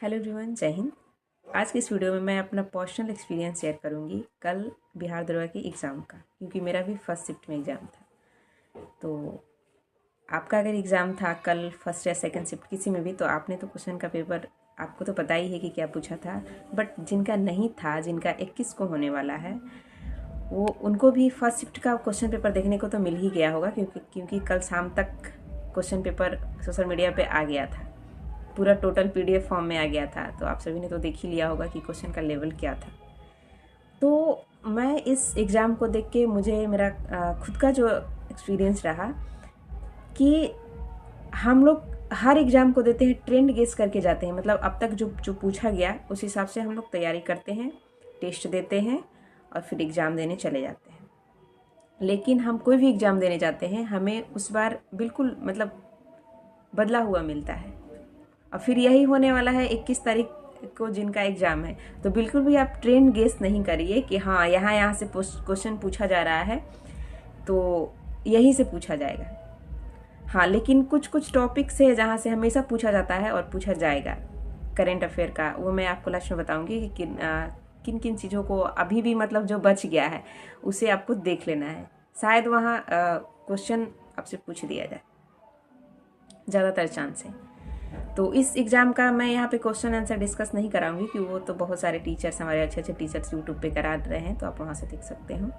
Hello everyone, जय हिंद। आज की इस वीडियो में मैं अपना पर्सनल एक्सपीरियंस शेयर करूंगी कल बिहार दरोगा के एग्ज़ाम का, क्योंकि मेरा भी फर्स्ट शिफ्ट में एग्ज़ाम था। तो आपका अगर एग्ज़ाम था कल फर्स्ट या सेकंड शिफ्ट किसी में भी, तो आपने तो क्वेश्चन का पेपर आपको तो पता ही है कि क्या पूछा था। बट जिनका नहीं था, जिनका 21 को होने वाला है, वो उनको भी फर्स्ट शिफ्ट का क्वेश्चन पेपर देखने को तो मिल ही गया होगा, क्योंकि कल शाम तक क्वेश्चन पेपर सोशल मीडिया पे आ गया था। पूरा टोटल PDF फॉर्म में आ गया था। तो आप सभी ने तो देख ही लिया होगा कि क्वेश्चन का लेवल क्या था। तो मैं इस एग्ज़ाम को देख के मुझे मेरा खुद का जो एक्सपीरियंस रहा कि हम लोग हर एग्ज़ाम को देते हैं ट्रेंड गेस करके जाते हैं। मतलब अब तक जो पूछा गया उस हिसाब से हम लोग तैयारी करते हैं, टेस्ट देते हैं और फिर एग्ज़ाम देने चले जाते हैं। लेकिन हम कोई भी एग्ज़ाम देने जाते हैं, हमें उस बार बिल्कुल मतलब बदला हुआ मिलता है। और फिर यही होने वाला है 21 तारीख को जिनका एग्ज़ाम है। तो बिल्कुल भी आप ट्रेंड गेस नहीं करिए कि हाँ यहाँ से क्वेश्चन पूछा जा रहा है तो यहीं से पूछा जाएगा। हाँ, लेकिन कुछ टॉपिक्स है जहाँ से हमेशा पूछा जाता है और पूछा जाएगा करेंट अफेयर का। वो मैं आपको लास्ट में बताऊँगी कि किन किन चीज़ों को अभी भी मतलब जो बच गया है उसे आपको देख लेना है। शायद वहाँ क्वेश्चन आपसे पूछ दिया जाए, ज़्यादातर चांस है। तो इस एग्ज़ाम का मैं यहाँ पे क्वेश्चन आंसर डिस्कस नहीं कराऊंगी, कि वो तो बहुत सारे टीचर्स, हमारे अच्छे अच्छे टीचर्स यूट्यूब पे करा रहे हैं, तो आप वहाँ से देख सकते हो।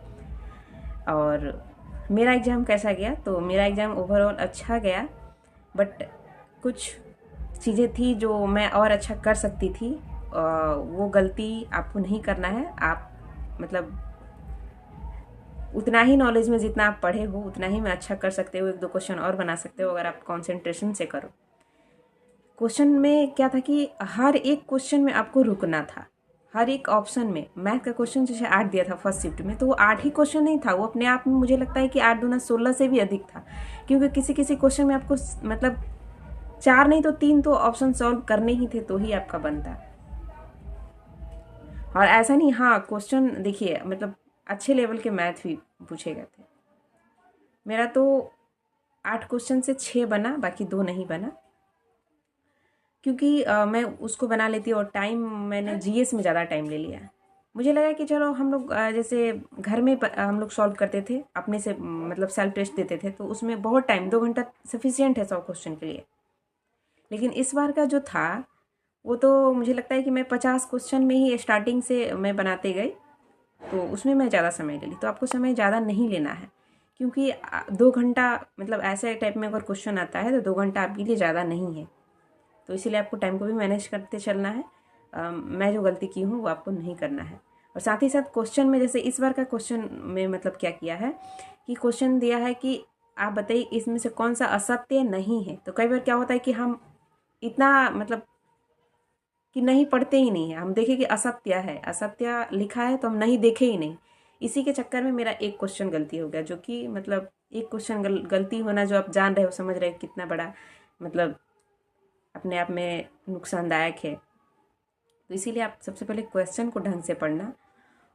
और मेरा एग्ज़ाम कैसा गया, तो मेरा एग्ज़ाम ओवरऑल अच्छा गया। बट कुछ चीज़ें थी जो मैं और अच्छा कर सकती थी। वो गलती आपको नहीं करना है। आप मतलब उतना ही नॉलेज में जितना आप पढ़े हो उतना ही में अच्छा कर सकते हो। 1-2 क्वेश्चन और बना सकते हो अगर आप कॉन्सेंट्रेशन से करो। क्वेश्चन में क्या था कि हर एक क्वेश्चन में आपको रुकना था। हर एक ऑप्शन में मैथ का क्वेश्चन जैसे 8 दिया था फर्स्ट शिफ्ट में, तो वो 8 ही क्वेश्चन नहीं था, वो अपने आप में मुझे लगता है कि 8 दूना 16 से भी अधिक था। क्योंकि किसी किसी क्वेश्चन में आपको मतलब 4 नहीं तो 3 तो ऑप्शन सॉल्व करने ही थे, तो ही आपका बनता। और ऐसा नहीं, हाँ क्वेश्चन देखिए मतलब अच्छे लेवल के मैथ भी पूछे गए थे। मेरा तो 8 क्वेश्चन से 6 बना, बाकी 2 नहीं बना, क्योंकि मैं उसको बना लेती और टाइम मैंने GS में ज़्यादा टाइम ले लिया। मुझे लगा कि चलो हम लोग जैसे घर में हम लोग सॉल्व करते थे अपने से, मतलब सेल्फ टेस्ट देते थे, तो उसमें बहुत टाइम 2 घंटा सफिशियंट है 100 क्वेश्चन के लिए। लेकिन इस बार का जो था वो तो मुझे लगता है कि मैं 50 क्वेश्चन में ही स्टार्टिंग से मैं बनाते गई, तो उसमें मैं ज़्यादा समय ले ली। तो आपको समय ज़्यादा नहीं लेना है, क्योंकि 2 घंटा मतलब ऐसे टाइप में अगर क्वेश्चन आता है तो 2 घंटा आपके लिए ज़्यादा नहीं है। तो इसीलिए आपको टाइम को भी मैनेज करते चलना है। मैं जो गलती की हूँ वो आपको नहीं करना है। और साथ ही साथ क्वेश्चन में, जैसे इस बार का क्वेश्चन में मतलब क्या किया है कि क्वेश्चन दिया है कि आप बताइए इसमें से कौन सा असत्य नहीं है। तो कई बार क्या होता है कि हम इतना मतलब कि नहीं पढ़ते ही नहीं है, हम देखें कि असत्य है, असत्य लिखा है तो हम नहीं देखे ही नहीं। इसी के चक्कर में मेरा एक क्वेश्चन गलती हो गया, जो कि मतलब एक क्वेश्चन गलती होना, जो आप जान रहे हो, समझ रहे हो कितना बड़ा मतलब अपने आप में नुकसानदायक है। तो इसीलिए आप सबसे पहले क्वेश्चन को ढंग से पढ़ना,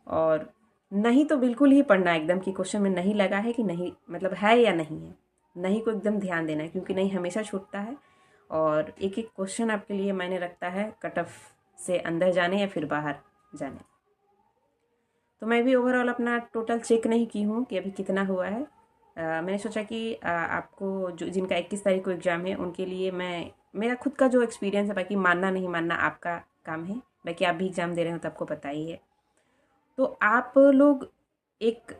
और नहीं तो बिल्कुल ही पढ़ना एकदम कि क्वेश्चन में नहीं लगा है कि नहीं, मतलब है या नहीं है। नहीं को एकदम ध्यान देना है, क्योंकि नहीं हमेशा छूटता है और एक एक क्वेश्चन आपके लिए मायने रखता है कट ऑफ से अंदर जाने या फिर बाहर जाने। तो मैं भी ओवरऑल अपना टोटल चेक नहीं की हूँ कि अभी कितना हुआ है। मैंने सोचा कि आपको जो जिनका 21 तारीख को एग्ज़ाम है उनके लिए मैं मेरा खुद का जो एक्सपीरियंस है, बाकी मानना नहीं मानना आपका काम है, बाकी आप भी एग्ज़ाम दे रहे हो तो आपको पता ही है। तो आप लोग, एक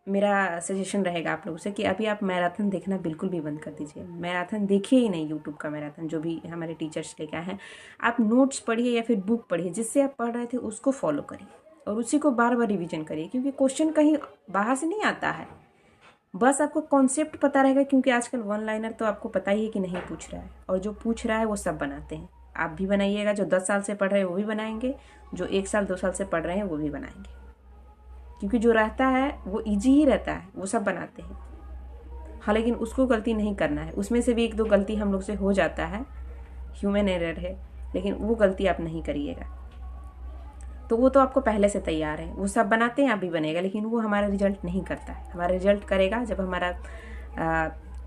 मेरा सजेशन रहेगा आप लोगों से कि अभी आप मैराथन देखना बिल्कुल भी बंद कर दीजिए। मैराथन देखिए ही नहीं, यूट्यूब का मैराथन जो भी हमारे टीचर्स लेके आए हैं। आप नोट्स पढ़िए या फिर बुक पढ़िए, जिससे आप पढ़ रहे थे उसको फॉलो करिए और उसी को बार बार रिविजन करिए, क्योंकि क्वेश्चन कहीं बाहर से नहीं आता है। बस आपको कॉन्सेप्ट पता रहेगा, क्योंकि आजकल वन लाइनर तो आपको पता ही है कि नहीं पूछ रहा है, और जो पूछ रहा है वो सब बनाते हैं। आप भी बनाइएगा, जो 10 साल से पढ़ रहे हैं वो भी बनाएंगे, जो 1 साल 2 साल से पढ़ रहे हैं वो भी बनाएंगे, क्योंकि जो रहता है वो इजी ही रहता है, वो सब बनाते हैं। हाँ, लेकिन उसको गलती नहीं करना है। उसमें से भी 1-2 गलती हम लोग से हो जाता है, ह्यूमन एरर है, लेकिन वो गलती आप नहीं करिएगा। तो वो तो आपको पहले से तैयार है, वो सब बनाते हैं, आप भी बनेगा, लेकिन वो हमारा रिजल्ट नहीं करता है। हमारा रिजल्ट करेगा जब हमारा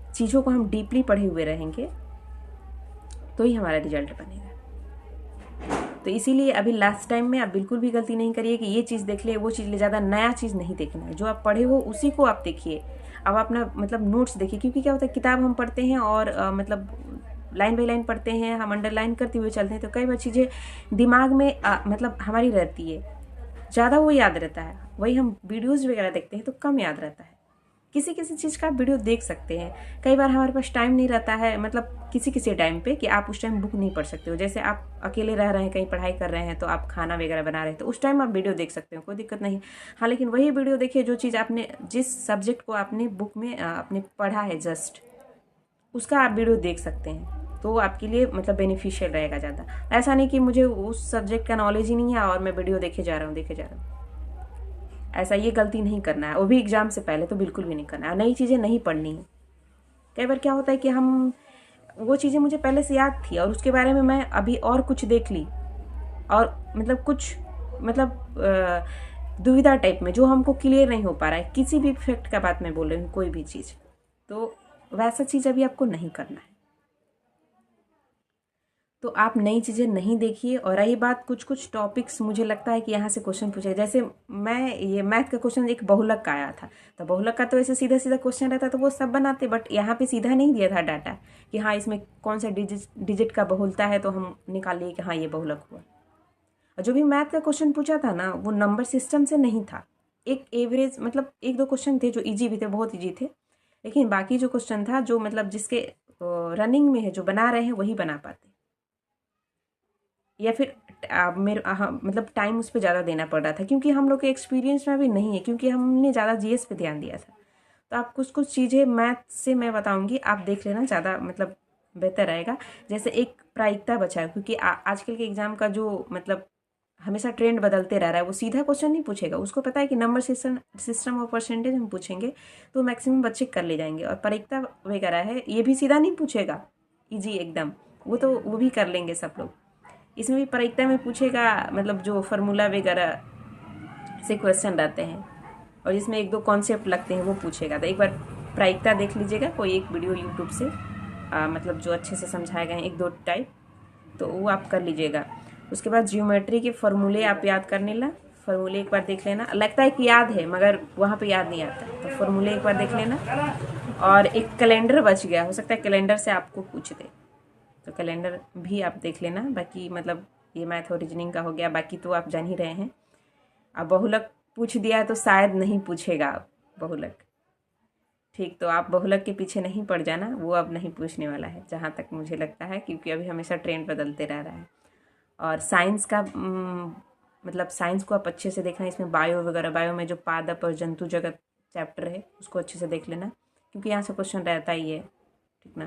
चीज़ों को हम डीपली पढ़े हुए रहेंगे, तो ही हमारा रिजल्ट बनेगा। तो इसीलिए अभी लास्ट टाइम में आप बिल्कुल भी गलती नहीं करिए कि ये चीज़ देख ले वो चीज़ ले, ज़्यादा नया चीज़ नहीं देखना है। जो आप पढ़े हो उसी को आप देखिए। अब अपना मतलब नोट्स देखिए, क्योंकि क्या होता है किताब हम पढ़ते हैं और मतलब लाइन बाई लाइन पढ़ते हैं, हम अंडरलाइन करते हुए चलते हैं, तो कई बार चीज़ें दिमाग में मतलब हमारी रहती है, ज़्यादा वो याद रहता है। वही हम वीडियोज़ वगैरह देखते हैं तो कम याद रहता है। किसी किसी चीज़ का आप वीडियो देख सकते हैं। कई बार हमारे पास टाइम नहीं रहता है, मतलब किसी किसी टाइम पे कि आप उस टाइम बुक नहीं पढ़ सकते हो। जैसे आप अकेले रह रहे हैं, कहीं पढ़ाई कर रहे हैं, तो आप खाना वगैरह बना रहे हैं, तो उस टाइम आप वीडियो देख सकते हो, कोई दिक्कत नहीं। हाँ, लेकिन वही वीडियो देखिए जो चीज़ आपने, जिस सब्जेक्ट को आपने बुक में आपने पढ़ा है जस्ट, उसका आप वीडियो देख सकते हैं, तो आपके लिए मतलब बेनिफिशियल रहेगा ज़्यादा। ऐसा नहीं कि मुझे उस सब्जेक्ट का नॉलेज ही नहीं है और मैं वीडियो देखे जा रहा हूँ। ऐसा ये गलती नहीं करना है, वो भी एग्जाम से पहले तो बिल्कुल भी नहीं करना है। नई चीज़ें नहीं पढ़नी है। कई बार क्या होता है कि हम वो चीज़ें मुझे पहले से याद थी और उसके बारे में मैं अभी और कुछ देख ली, और मतलब कुछ मतलब दुविधा टाइप में जो हमको क्लियर नहीं हो पा रहा है, किसी भी फैक्ट का बात मैं बोल रही हूँ, कोई भी चीज़, तो वैसा चीज़ अभी आपको नहीं करना है। तो आप नई चीज़ें नहीं देखिए। और रही बात कुछ कुछ टॉपिक्स, मुझे लगता है कि यहाँ से क्वेश्चन पूछे, जैसे मैं ये मैथ का क्वेश्चन एक बहुलक का आया था, तो बहुलक का तो ऐसे सीधा सीधा क्वेश्चन रहता तो वो सब बनाते, बट यहाँ पे सीधा नहीं दिया था डाटा कि हाँ इसमें कौन सा डिजिट का बहुलता है, तो हम निकाल लिए कि हाँ ये बहुलक हुआ। और जो भी मैथ का क्वेश्चन पूछा था ना, वो नंबर सिस्टम से नहीं था, एक एवरेज, मतलब एक दो क्वेश्चन थे जो ईजी भी थे, बहुत ईजी थे, लेकिन बाकी जो क्वेश्चन था जो मतलब जिसके रनिंग में है, जो बना रहे हैं वही बना पाते, या फिर मेरे मतलब टाइम उस पर ज़्यादा देना पड़ रहा था, क्योंकि हम लोग के एक्सपीरियंस में भी नहीं है, क्योंकि हमने ज़्यादा जीएस पे ध्यान दिया था। तो आप कुछ कुछ चीज़ें मैथ से मैं बताऊंगी, आप देख लेना, ज़्यादा मतलब बेहतर रहेगा। जैसे एक प्रायिकता बचा है, क्योंकि आजकल के एग्जाम का जो मतलब हमेशा ट्रेंड बदलते रह रहा है, वो सीधा क्वेश्चन नहीं पूछेगा, उसको पता है कि नंबर सिस्टम और परसेंटेज हम पूछेंगे तो मैक्सिमम बच्चे कर ले जाएंगे। और प्रायिकता वगैरह है, ये भी सीधा नहीं पूछेगा ईजी एकदम, वो भी कर लेंगे सब लोग। इसमें भी प्रायिकता में पूछेगा, मतलब जो फार्मूला वगैरह से क्वेश्चन रहते हैं और जिसमें एक दो कॉन्सेप्ट लगते हैं वो पूछेगा। तो एक बार प्रायिकता देख लीजिएगा, कोई एक वीडियो यूट्यूब से मतलब जो अच्छे से समझाए गए हैं, एक दो टाइप, तो वो आप कर लीजिएगा। उसके बाद जियोमेट्री के फॉर्मूले आप याद करने ला, फॉर्मूले एक बार देख लेना। लगता है कि याद है मगर वहाँ पे याद नहीं आता, तो फॉर्मूले एक बार देख लेना। और एक कैलेंडर बच गया, हो सकता है कैलेंडर से आपको पूछ दे, तो कैलेंडर भी आप देख लेना। बाकी मतलब ये मैथ और रीजनिंग का हो गया, बाकी तो आप जान ही रहे हैं। अब बहुलक पूछ दिया तो शायद नहीं पूछेगा बहुलक, ठीक, तो आप बहुलक के पीछे नहीं पड़ जाना, वो अब नहीं पूछने वाला है जहाँ तक मुझे लगता है, क्योंकि अभी हमेशा ट्रेंड बदलते रह रहा है। और साइंस का मतलब साइंस को आप अच्छे से देखना, इसमें बायो वगैरह, बायो में जो पादप और जंतु जगत चैप्टर है उसको अच्छे से देख लेना, क्योंकि यहाँ से क्वेश्चन रहता ही है, ठीक ना।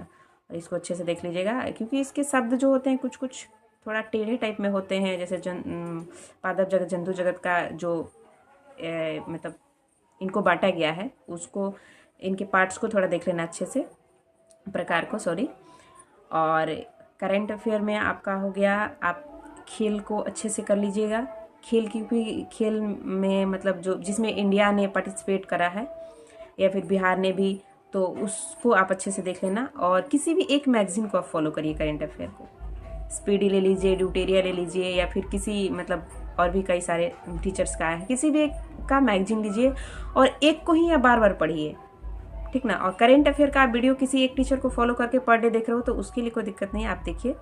और इसको अच्छे से देख लीजिएगा, क्योंकि इसके शब्द जो होते हैं कुछ कुछ थोड़ा टेढ़े टाइप में होते हैं। जैसे पादप जगत, जंतु जगत का जो मतलब इनको बांटा गया है, उसको, इनके पार्ट्स को थोड़ा देख लेना अच्छे से, प्रकार को, सॉरी। और करंट अफेयर में आपका हो गया, आप खेल को अच्छे से कर लीजिएगा। खेल की भी, खेल में मतलब जो जिसमें इंडिया ने पार्टिसिपेट करा है या फिर बिहार ने भी, तो उसको आप अच्छे से देख लेना। और किसी भी एक मैगजीन को आप फॉलो करिए करंट अफेयर को, स्पीडी ले लीजिए, ड्यूटेरिया ले लीजिए, या फिर किसी मतलब और भी कई सारे टीचर्स का है, किसी भी एक का मैगजीन लीजिए और एक को ही आप बार बार पढ़िए, ठीक ना। और करंट अफेयर का आप वीडियो किसी एक टीचर को फॉलो करके पर डे देख रहे हो तो उसके लिए कोई दिक्कत नहीं है, आप देखिए,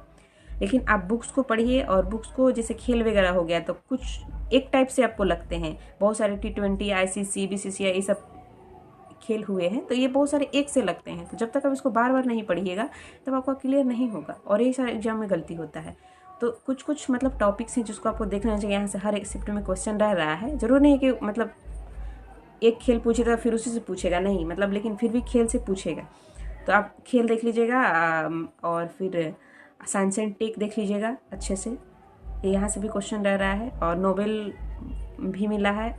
लेकिन आप बुक्स को पढ़िए। और बुक्स को, जैसे खेल वगैरह हो गया तो कुछ एक टाइप से आपको लगते हैं, बहुत सारे T20, ICC, BCCI ये सब खेल हुए हैं, तो ये बहुत सारे एक से लगते हैं, तो जब तक आप इसको बार बार नहीं पढ़िएगा तब आपका क्लियर नहीं होगा, और यही सारे एग्जाम में गलती होता है। तो कुछ कुछ मतलब टॉपिक्स हैं जिसको आपको देखना चाहिए, यहाँ से हर एक शिफ्ट में क्वेश्चन रह रहा है, जरूर नहीं कि मतलब एक खेल पूछेगा फिर उसी से पूछेगा, नहीं, मतलब लेकिन फिर भी खेल से पूछेगा, तो आप खेल देख लीजिएगा। और फिर साइंस एंड टेक देख लीजिएगा अच्छे से, यहाँ से भी क्वेश्चन रह रहा है। और नोबेल भी मिला है,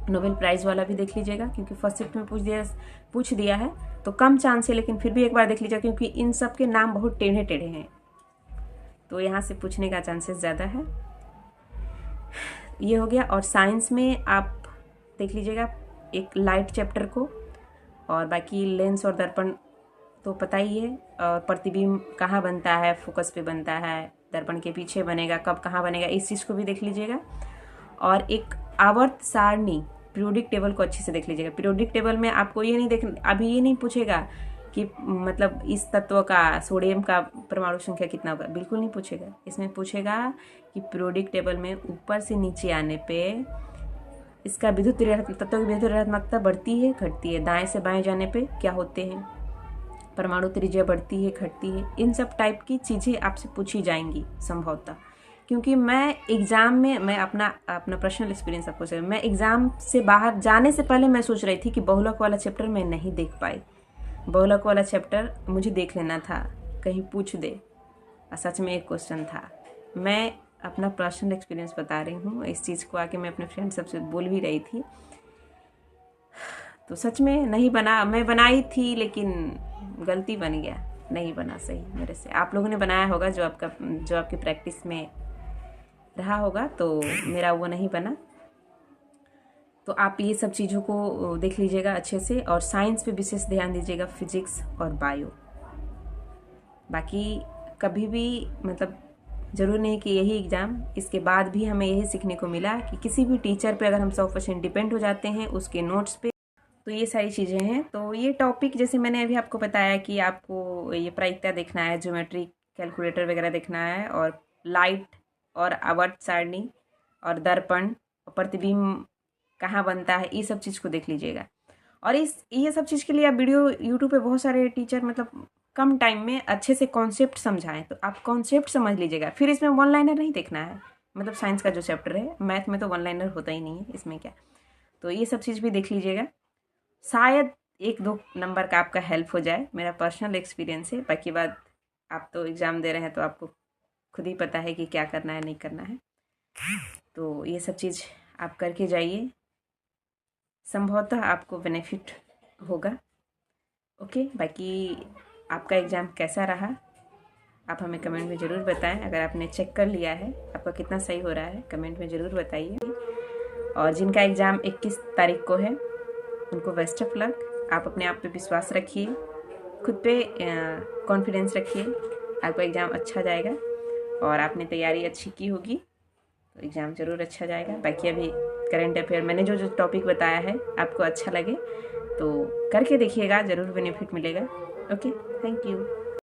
नोबेल प्राइज़ वाला भी देख लीजिएगा, क्योंकि फर्स्ट शिफ्ट में पूछ दिया है तो कम चांस है, लेकिन फिर भी एक बार देख लीजिएगा, क्योंकि इन सब के नाम बहुत टेढ़े टेढ़े हैं, तो यहाँ से पूछने का चांसेस ज़्यादा है। ये हो गया। और साइंस में आप देख लीजिएगा एक लाइट चैप्टर को, और बाकी लेंस और दर्पण तो पता ही है, और प्रतिबिंब कहाँ बनता है, फोकस पे बनता है, दर्पण के पीछे बनेगा, कब कहाँ बनेगा, इस चीज़ को भी देख लीजिएगा। और एक आवर्त सारणी पीरियोडिक टेबल को अच्छे से देख लीजिएगा। पीरियोडिक टेबल में आपको ये नहीं अभी ये नहीं पूछेगा कि मतलब इस तत्व का, सोडियम का परमाणु संख्या कितना होगा, बिल्कुल नहीं पूछेगा। इसमें पूछेगा कि पीरियोडिक टेबल में ऊपर से नीचे आने पे इसका तत्व की विद्युत ऋणात्मकता बढ़ती है घटती है, दाएं से बाएं जाने पे क्या होते हैं, परमाणु त्रिज्या बढ़ती है घटती है, इन सब टाइप की चीज़ें आपसे पूछी जाएंगी संभवतः। क्योंकि मैं एग्ज़ाम में, मैं अपना पर्सनल एक्सपीरियंस आपको से, मैं एग्ज़ाम से बाहर जाने से पहले मैं सोच रही थी कि बहुलक वाला चैप्टर मैं नहीं देख पाई। बहुलक वाला चैप्टर मुझे देख लेना था, कहीं पूछ दे। सच में एक क्वेश्चन था। मैं अपना पर्सनल एक्सपीरियंस बता रही हूँ। इस चीज़ को आके मैं अपने फ्रेंड सबसे बोल भी रही थी। तो सच में नहीं बना, मैं बनाई थी लेकिन गलती बन गया, नहीं बना सही मेरे से। आप लोगों ने बनाया होगा जो आपकी प्रैक्टिस में रहा होगा, तो मेरा वो नहीं बना। तो आप ये सब चीज़ों को देख लीजिएगा अच्छे से, और साइंस पे विशेष ध्यान दीजिएगा, फिजिक्स और बायो। बाकी कभी भी मतलब ज़रूर नहीं कि यही एग्ज़ाम, इसके बाद भी हमें यही सीखने को मिला कि किसी भी टीचर पे अगर हम 100% डिपेंड हो जाते हैं उसके नोट्स पे, तो ये सारी चीज़ें हैं। तो ये टॉपिक जैसे मैंने अभी आपको बताया कि आपको ये प्रायिकता देखना है, ज्योमेट्री कैलकुलेटर वगैरह देखना है, और लाइट और आवर्त सारणी और दर्पण और प्रतिबिंब कहाँ बनता है, ये सब चीज़ को देख लीजिएगा। और ये सब चीज़ के लिए आप वीडियो यूट्यूब पे बहुत सारे टीचर मतलब कम टाइम में अच्छे से कॉन्सेप्ट समझाएं, तो आप कॉन्सेप्ट समझ लीजिएगा। फिर इसमें वन लाइनर नहीं देखना है, मतलब साइंस का जो चैप्टर है, मैथ में तो वन लाइनर होता ही नहीं है, इसमें क्या। तो ये सब चीज़ भी देख लीजिएगा, शायद 1-2 नंबर का आपका हेल्प हो जाए। मेरा पर्सनल एक्सपीरियंस है, बाकी बात आप तो एग्ज़ाम दे रहे हैं तो आपको खुद ही पता है कि क्या करना है नहीं करना है। तो ये सब चीज़ आप करके जाइए, संभवतः आपको बेनिफिट होगा। ओके, बाकी आपका एग्ज़ाम कैसा रहा आप हमें कमेंट में ज़रूर बताएं। अगर आपने चेक कर लिया है, आपका कितना सही हो रहा है, कमेंट में ज़रूर बताइए। और जिनका एग्ज़ाम 21 तारीख को है उनको बेस्ट ऑफ लक। आप अपने आप पे विश्वास रखिए, खुद पे कॉन्फिडेंस रखिए, आपका एग्ज़ाम अच्छा जाएगा। और आपने तैयारी अच्छी की होगी तो एग्ज़ाम ज़रूर अच्छा जाएगा। बाकी अभी करंट अफेयर मैंने जो टॉपिक बताया है आपको अच्छा लगे तो करके देखिएगा, ज़रूर बेनिफिट मिलेगा। Okay, thank you.